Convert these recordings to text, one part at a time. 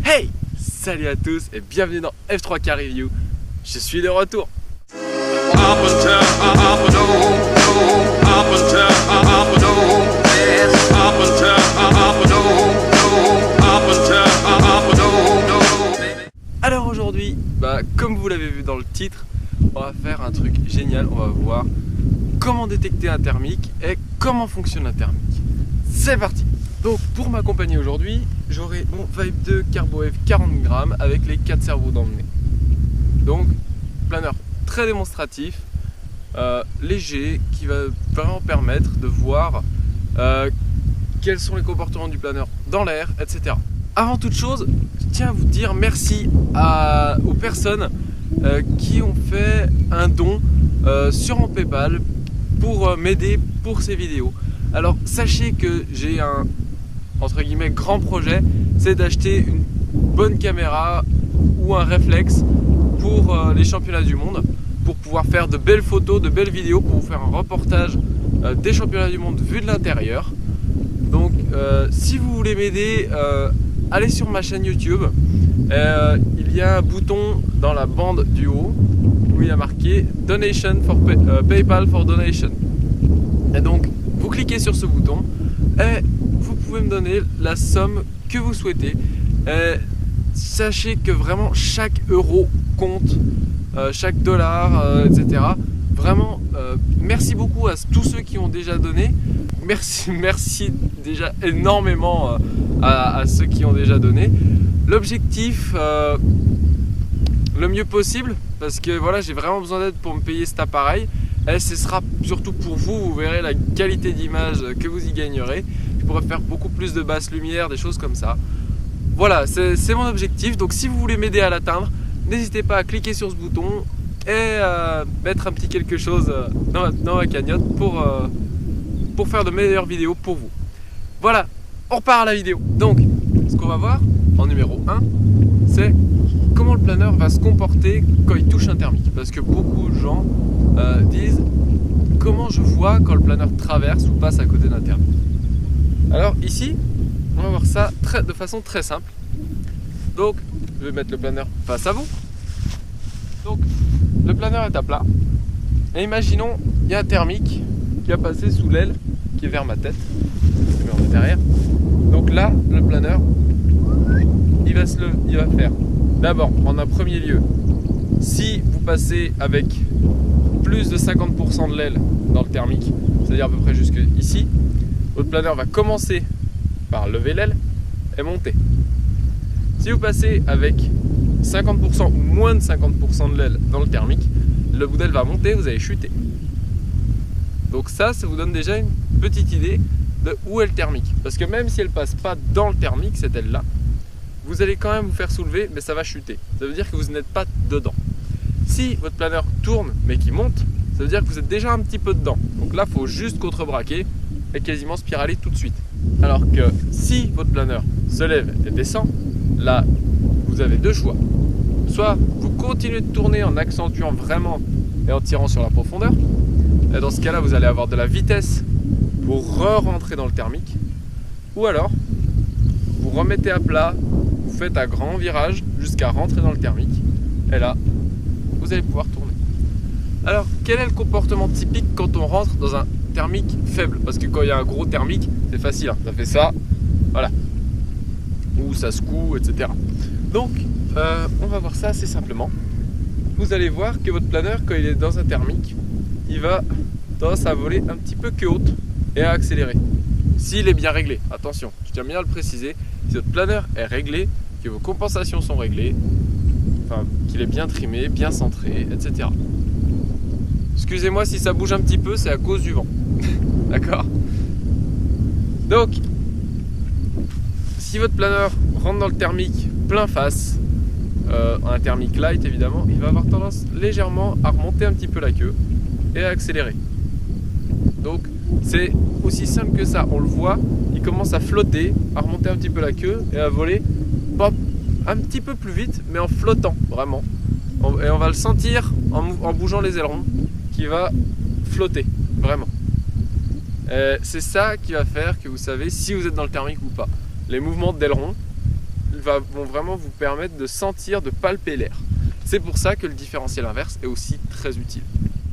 Hey! Salut à tous et bienvenue dans F3K Review. Je suis de retour. Alors aujourd'hui, comme vous l'avez vu dans le titre, on va faire un truc génial. On va voir comment détecter un thermique et comment fonctionne un thermique. C'est parti! Donc pour m'accompagner aujourd'hui, j'aurai mon Vibe 2 Carbo F 40 grammes avec les 4 cerveaux d'emmener. Donc planeur très démonstratif, léger, qui va vraiment permettre de voir quels sont les comportements du planeur dans l'air, etc. Avant toute chose, je tiens à vous dire merci aux personnes qui ont fait un don sur mon PayPal pour m'aider pour ces vidéos. Alors sachez que j'ai un entre guillemets grand projet, c'est d'acheter une bonne caméra ou un réflexe pour les championnats du monde, pour pouvoir faire de belles photos, de belles vidéos, pour vous faire un reportage des championnats du monde vu de l'intérieur. Donc si vous voulez m'aider, allez sur ma chaîne YouTube, il y a un bouton dans la bande du haut où il y a marqué Donation for PayPal for Donation. Et donc vous cliquez sur ce bouton et vous pouvez me donner la somme que vous souhaitez. Et sachez que vraiment chaque euro compte, chaque dollar, etc. Vraiment, merci beaucoup à tous ceux qui ont déjà donné. Merci déjà énormément à ceux qui ont déjà donné. L'objectif, le mieux possible, parce que voilà, j'ai vraiment besoin d'aide pour me payer cet appareil. Et ce sera surtout pour vous, vous verrez la qualité d'image que vous y gagnerez. Je pourrais faire beaucoup plus de basse lumière, des choses comme ça. Voilà, c'est mon objectif. Donc si vous voulez m'aider à l'atteindre, n'hésitez pas à cliquer sur ce bouton et mettre un petit quelque chose dans ma cagnotte pour faire de meilleures vidéos pour vous. Voilà, on repart à la vidéo. Donc, ce qu'on va voir en numéro 1, c'est comment le planeur va se comporter quand il touche un thermique. Parce que beaucoup de gens disent comment je vois quand le planeur traverse ou passe à côté d'un thermique. Alors ici, on va voir ça de façon très simple. Donc, je vais mettre le planeur face à vous. Donc, le planeur est à plat. Et imaginons, il y a un thermique qui a passé sous l'aile qui est vers ma tête. Je vais en mettre derrière. Donc là, le planeur, il va faire d'abord, en un premier lieu, si vous passez avec plus de 50% de l'aile dans le thermique, c'est-à-dire à peu près jusque ici, votre planeur va commencer par lever l'aile et monter. Si vous passez avec 50% ou moins de 50% de l'aile dans le thermique, le bout d'aile va monter, vous allez chuter. Donc ça vous donne déjà une petite idée de où est le thermique. Parce que même si elle ne passe pas dans le thermique, cette aile-là, vous allez quand même vous faire soulever, mais ça va chuter. Ça veut dire que vous n'êtes pas dedans. Si votre planeur tourne, mais qu'il monte, ça veut dire que vous êtes déjà un petit peu dedans. Donc là, il faut juste contrebraquer et quasiment spiraler tout de suite. Alors que si votre planeur se lève et descend, là, vous avez deux choix. Soit vous continuez de tourner en accentuant vraiment et en tirant sur la profondeur. Et dans ce cas-là, vous allez avoir de la vitesse pour re-rentrer dans le thermique. Ou alors, vous remettez à plat, vous faites un grand virage jusqu'à rentrer dans le thermique. Et là, vous allez pouvoir tourner. Alors, quel est le comportement typique quand on rentre dans un thermique faible? Parce que quand il y a un gros thermique, c'est facile, hein. Ça fait ça, voilà. Ou ça secoue, etc. Donc, on va voir ça assez simplement. Vous allez voir que votre planeur, quand il est dans un thermique, il va tendance à voler un petit peu que haute et à accélérer. S'il est bien réglé, attention, je tiens bien à le préciser, si votre planeur est réglé, que vos compensations sont réglées, enfin, qu'il est bien trimé, bien centré, etc. Excusez-moi si ça bouge un petit peu, c'est à cause du vent. D'accord? Donc, si votre planeur rentre dans le thermique plein face, un thermique light évidemment, il va avoir tendance légèrement à remonter un petit peu la queue et à accélérer. Donc c'est aussi simple que ça, on le voit, il commence à flotter, à remonter un petit peu la queue et à voler pas un petit peu plus vite, mais en flottant vraiment. Et on va le sentir en bougeant les ailerons qui va flotter vraiment. C'est ça qui va faire que vous savez si vous êtes dans le thermique ou pas. Les mouvements d'aileron vont vraiment vous permettre de sentir, de palper l'air. C'est pour ça que le différentiel inverse est aussi très utile.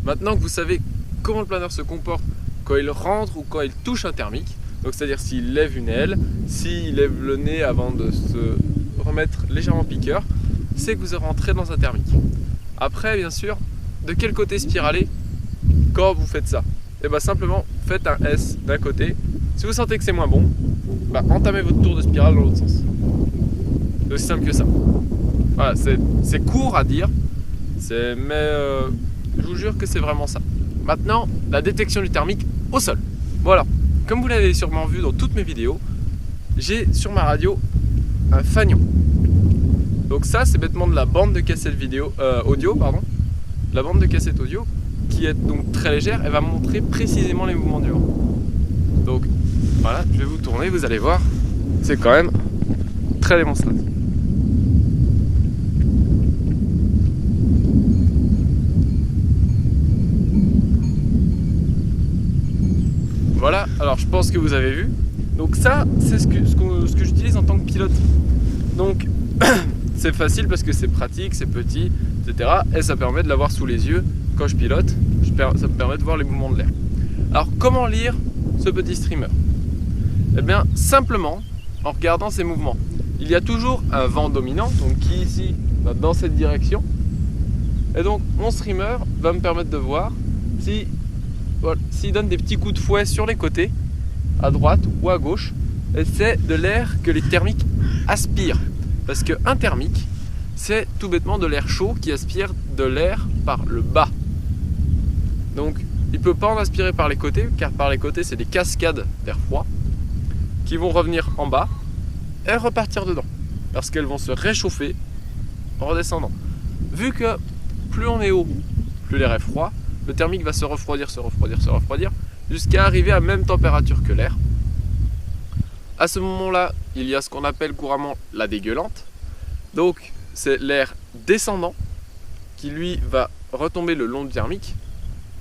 Maintenant que vous savez comment le planeur se comporte quand il rentre ou quand il touche un thermique, donc c'est-à-dire s'il lève une aile, s'il lève le nez avant de se remettre légèrement piqueur, c'est que vous rentrez dans un thermique. Après, bien sûr, de quel côté spiraler quand vous faites ça? Et bien simplement, faites un S d'un côté. Si vous sentez que c'est moins bon, entamez votre tour de spirale dans l'autre sens. C'est aussi simple que ça. Voilà, c'est court à dire, mais je vous jure que c'est vraiment ça. Maintenant, la détection du thermique au sol. Voilà, comme vous l'avez sûrement vu dans toutes mes vidéos, j'ai sur ma radio un fanion. Donc ça, c'est bêtement de la bande de cassette audio. La bande de cassette audio qui est donc très légère, elle va montrer précisément les mouvements du vent. Donc voilà, je vais vous tourner, vous allez voir, c'est quand même très démonstratif. Voilà, alors je pense que vous avez vu. Donc ça, c'est ce que j'utilise en tant que pilote. Donc c'est facile parce que c'est pratique, c'est petit, etc. Et ça permet de l'avoir sous les yeux quand je pilote. Ça me permet de voir les mouvements de l'air. Alors comment lire ce petit streamer? Eh bien simplement en regardant ces mouvements. Il y a toujours un vent dominant, donc qui ici va dans cette direction. Et donc mon streamer va me permettre de voir s'il donne des petits coups de fouet sur les côtés, à droite ou à gauche. Et c'est de l'air que les thermiques aspirent. Parce qu'un thermique, c'est tout bêtement de l'air chaud qui aspire de l'air par le bas. Donc il ne peut pas en aspirer par les côtés, car par les côtés c'est des cascades d'air froid qui vont revenir en bas et repartir dedans. Parce qu'elles vont se réchauffer en redescendant. Vu que plus on est haut, plus l'air est froid, le thermique va se refroidir, jusqu'à arriver à la même température que l'air. À ce moment-là, il y a ce qu'on appelle couramment la dégueulante. Donc, c'est l'air descendant qui, lui, va retomber le long du thermique,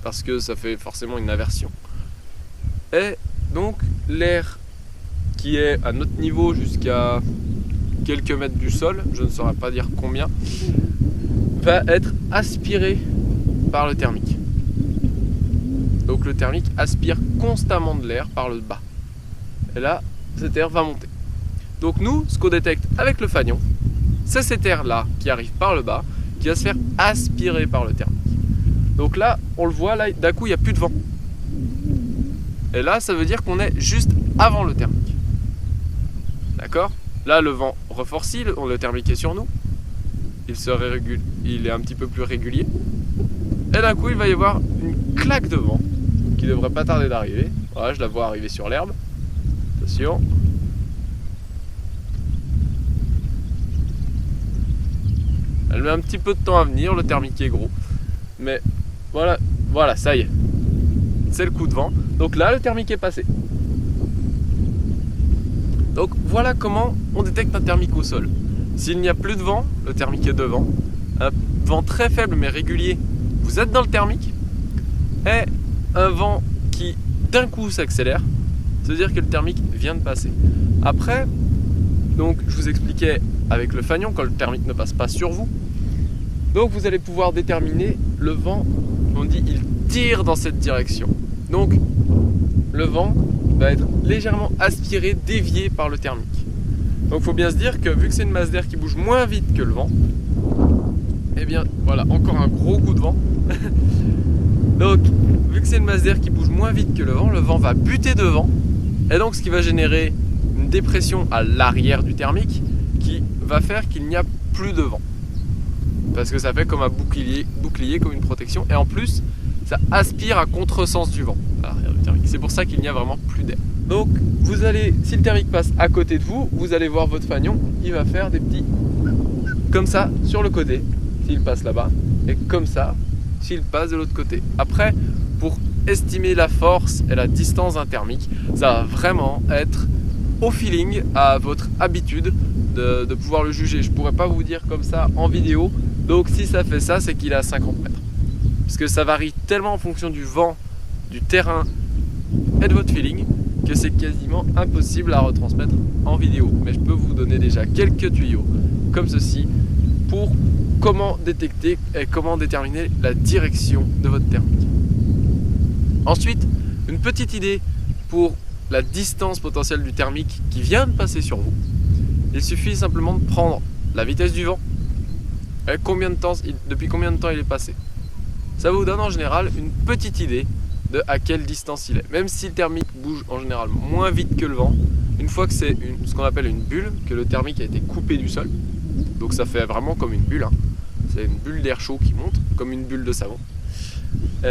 parce que ça fait forcément une inversion. Et donc, l'air qui est à notre niveau jusqu'à quelques mètres du sol, je ne saurais pas dire combien, va être aspiré par le thermique. Donc le thermique aspire constamment de l'air par le bas. Et là, cet air va monter. Donc nous, ce qu'on détecte avec le fanion, c'est cet air-là qui arrive par le bas, qui va se faire aspirer par le thermique. Donc là, on le voit, là, d'un coup, il n'y a plus de vent. Et là, ça veut dire qu'on est juste avant le thermique. D'accord? Là, le vent reforcit, le thermique est sur nous. Il est un petit peu plus régulier. Et d'un coup, il va y avoir une claque de vent qui ne devrait pas tarder d'arriver. Voilà, je la vois arriver sur l'herbe. Attention. Elle met un petit peu de temps à venir, le thermique est gros. Mais voilà, ça y est. C'est le coup de vent. Donc là, le thermique est passé. Donc voilà comment on détecte un thermique au sol. S'il n'y a plus de vent, le thermique est devant. Un vent très faible mais régulier, vous êtes dans le thermique. Et un vent qui d'un coup s'accélère, c'est-à-dire que le thermique vient de passer. Après, donc je vous expliquais avec le fanion quand le thermique ne passe pas sur vous. Donc vous allez pouvoir déterminer le vent, on dit il tire dans cette direction. Donc le vent va être légèrement aspiré, dévié par le thermique. Donc il faut bien se dire que vu que c'est une masse d'air qui bouge moins vite que le vent, et bien voilà, encore un gros coup de vent. Donc vu que c'est une masse d'air qui bouge moins vite que le vent va buter devant. Et donc ce qui va générer une dépression à l'arrière du thermique qui va faire qu'il n'y a plus de vent. Parce que ça fait comme un bouclier, comme une protection. Et en plus, ça aspire à contresens du vent à l'arrière du thermique. C'est pour ça qu'il n'y a vraiment plus d'air. Donc vous allez, si le thermique passe à côté de vous, vous allez voir votre fanion, il va faire des petits comme ça sur le côté, s'il passe là-bas, et comme ça, s'il passe de l'autre côté. Après, pour estimer la force et la distance d'un thermique, ça va vraiment être au feeling, à votre habitude de pouvoir le juger. Je pourrais pas vous dire comme ça en vidéo. Donc si ça fait ça, c'est qu'il est à 50 mètres. Parce que ça varie tellement en fonction du vent, du terrain et de votre feeling que c'est quasiment impossible à retransmettre en vidéo. Mais je peux vous donner déjà quelques tuyaux comme ceci pour comment détecter et comment déterminer la direction de votre thermique. Ensuite, une petite idée pour la distance potentielle du thermique qui vient de passer sur vous. Il suffit simplement de prendre la vitesse du vent et depuis combien de temps il est passé. Ça vous donne en général une petite idée de à quelle distance il est. Même si le thermique bouge en général moins vite que le vent, une fois que c'est ce qu'on appelle une bulle, que le thermique a été coupé du sol, donc ça fait vraiment comme une bulle, c'est une bulle d'air chaud qui monte, comme une bulle de savon. Et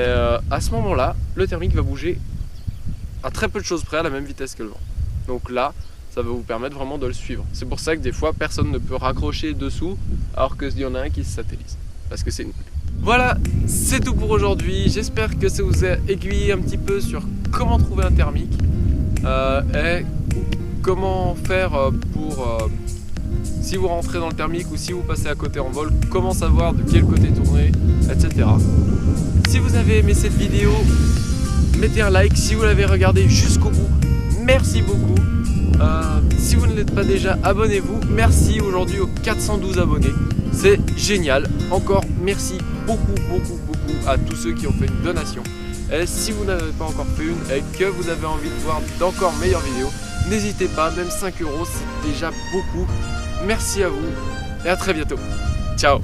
à ce moment-là, le thermique va bouger à très peu de choses près à la même vitesse que le vent. Donc là, ça va vous permettre vraiment de le suivre. C'est pour ça que des fois, personne ne peut raccrocher dessous, alors qu'il y en a un qui se satellise, parce que c'est une bulle. Voilà, c'est tout pour aujourd'hui. J'espère que ça vous a aiguillé un petit peu sur comment trouver un thermique et comment faire pour, si vous rentrez dans le thermique ou si vous passez à côté en vol, comment savoir de quel côté tourner, etc. Si vous avez aimé cette vidéo, mettez un like. Si vous l'avez regardé jusqu'au bout, merci beaucoup. Si vous ne l'êtes pas déjà, abonnez-vous. Merci aujourd'hui aux 412 abonnés. C'est génial. Encore merci beaucoup à tous ceux qui ont fait une donation. Et si vous n'avez pas encore fait une et que vous avez envie de voir d'encore meilleures vidéos, n'hésitez pas, même 5 €, c'est déjà beaucoup. Merci à vous et à très bientôt. Ciao.